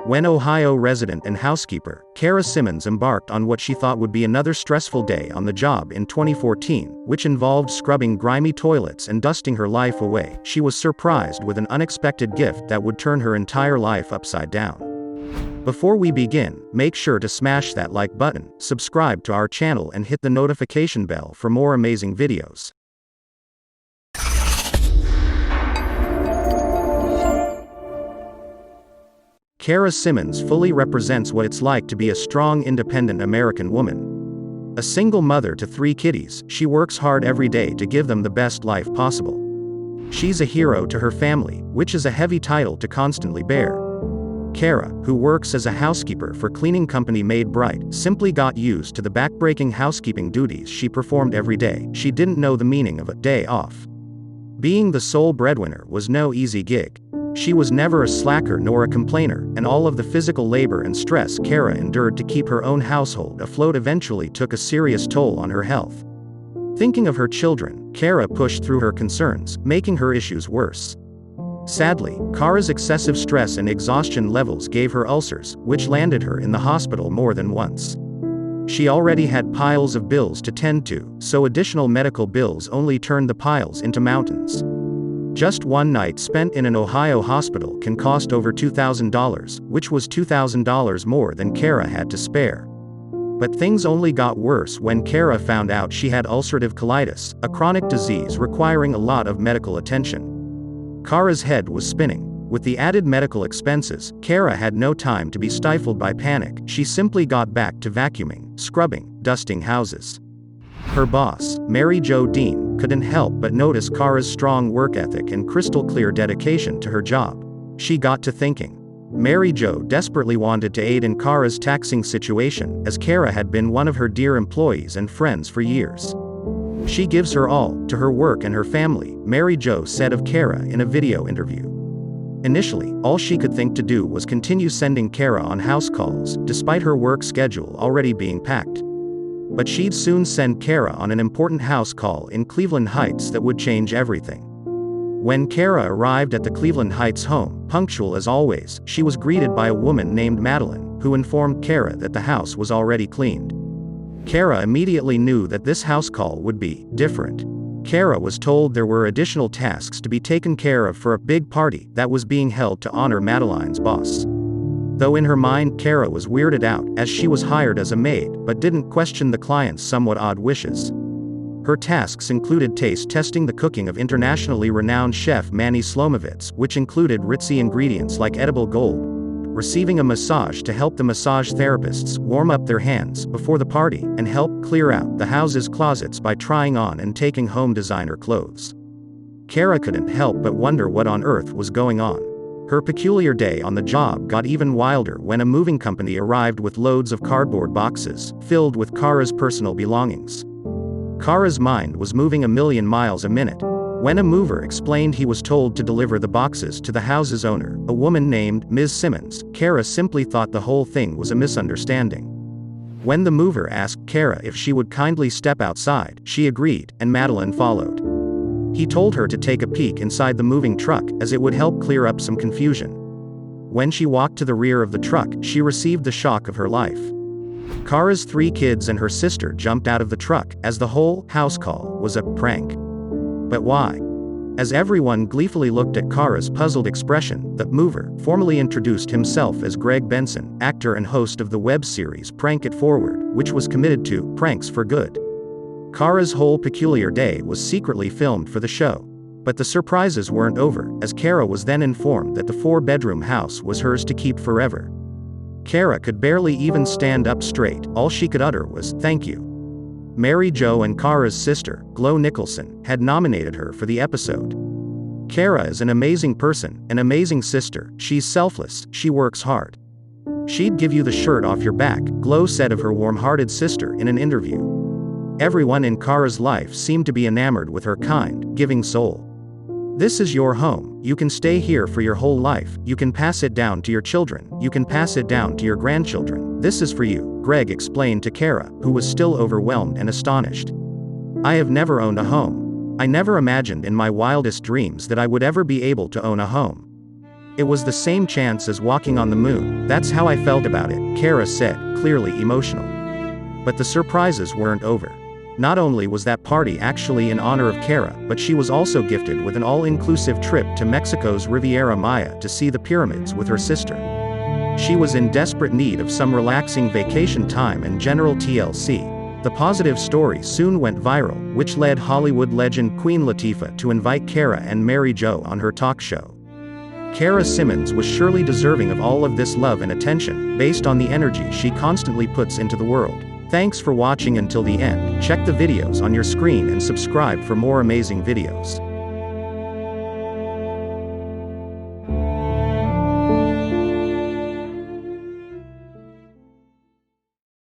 When Ohio resident and housekeeper, Cara Simmons embarked on what she thought would be another stressful day on the job in 2014, which involved scrubbing grimy toilets and dusting her life away, she was surprised with an unexpected gift that would turn her entire life upside down. Before we begin, make sure to smash that like button, subscribe to our channel and hit the notification bell for more amazing videos. Cara Simmons fully represents what it's like to be a strong, independent American woman. A single mother to 3 kiddies, she works hard every day to give them the best life possible. She's a hero to her family, which is a heavy title to constantly bear. Cara, who works as a housekeeper for cleaning company Maid, simply got used to the backbreaking housekeeping duties she performed every day. She didn't know the meaning of a day off. Being the sole breadwinner was no easy gig. She was never a slacker nor a complainer, and all of the physical labor and stress Cara endured to keep her own household afloat eventually took a serious toll on her health. Thinking of her children, Cara pushed through her concerns, making her issues worse. Sadly, Cara's excessive stress and exhaustion levels gave her ulcers, which landed her in the hospital more than once. She already had piles of bills to tend to, so additional medical bills only turned the piles into mountains. Just one night spent in an Ohio hospital can cost over $2,000, which was $2,000 more than Cara had to spare. But things only got worse when Cara found out she had ulcerative colitis, a chronic disease requiring a lot of medical attention. Cara's head was spinning. With the added medical expenses, Cara had no time to be stifled by panic. She simply got back to vacuuming, scrubbing, dusting houses. Her boss, Mary Jo Dean, couldn't help but notice Cara's strong work ethic and crystal-clear dedication to her job. She got to thinking. Mary Jo desperately wanted to aid in Cara's taxing situation, as Cara had been one of her dear employees and friends for years. She gives her all to her work and her family, Mary Jo said of Cara in a video interview. Initially, all she could think to do was continue sending Cara on house calls, despite her work schedule already being packed. But she'd soon send Cara on an important house call in Cleveland Heights that would change everything. When Cara arrived at the Cleveland Heights home, punctual as always, she was greeted by a woman named Madeline, who informed Cara that the house was already cleaned. Cara immediately knew that this house call would be different. Cara was told there were additional tasks to be taken care of for a big party that was being held to honor Madeline's boss. Though in her mind Cara was weirded out, as she was hired as a maid, but didn't question the client's somewhat odd wishes. Her tasks included taste testing the cooking of internationally renowned chef Manny Slomovitz, which included ritzy ingredients like edible gold, receiving a massage to help the massage therapists warm up their hands before the party, and help clear out the house's closets by trying on and taking home designer clothes. Cara couldn't help but wonder what on earth was going on. Her peculiar day on the job got even wilder when a moving company arrived with loads of cardboard boxes, filled with Cara's personal belongings. Cara's mind was moving a million miles a minute. When a mover explained he was told to deliver the boxes to the house's owner, a woman named Ms. Simmons, Cara simply thought the whole thing was a misunderstanding. When the mover asked Cara if she would kindly step outside, she agreed, and Madeline followed. He told her to take a peek inside the moving truck, as it would help clear up some confusion. When she walked to the rear of the truck, she received the shock of her life. Cara's 3 kids and her sister jumped out of the truck, as the whole house call was a prank. But why? As everyone gleefully looked at Cara's puzzled expression, the mover formally introduced himself as Greg Benson, actor and host of the web series Prank It Forward, which was committed to pranks for good. Cara's whole peculiar day was secretly filmed for the show. But the surprises weren't over, as Cara was then informed that the 4-bedroom house was hers to keep forever. Cara could barely even stand up straight, all she could utter was, "Thank you." Mary Jo and Cara's sister, Glo Nicholson, had nominated her for the episode. Cara is an amazing person, an amazing sister, she's selfless, she works hard. She'd give you the shirt off your back, Glo said of her warm-hearted sister in an interview. Everyone in Cara's life seemed to be enamored with her kind, giving soul. "This is your home, you can stay here for your whole life, you can pass it down to your children, you can pass it down to your grandchildren, this is for you," Greg explained to Cara, who was still overwhelmed and astonished. "I have never owned a home. I never imagined in my wildest dreams that I would ever be able to own a home. It was the same chance as walking on the moon, that's how I felt about it, Cara said, clearly emotional. But the surprises weren't over. Not only was that party actually in honor of Cara, but she was also gifted with an all-inclusive trip to Mexico's Riviera Maya to see the pyramids with her sister. She was in desperate need of some relaxing vacation time and general TLC. The positive story soon went viral, which led Hollywood legend Queen Latifah to invite Cara and Mary Jo on her talk show. Cara Simmons was surely deserving of all of this love and attention, based on the energy she constantly puts into the world. Thanks for watching until the end. Check the videos on your screen and subscribe for more amazing videos.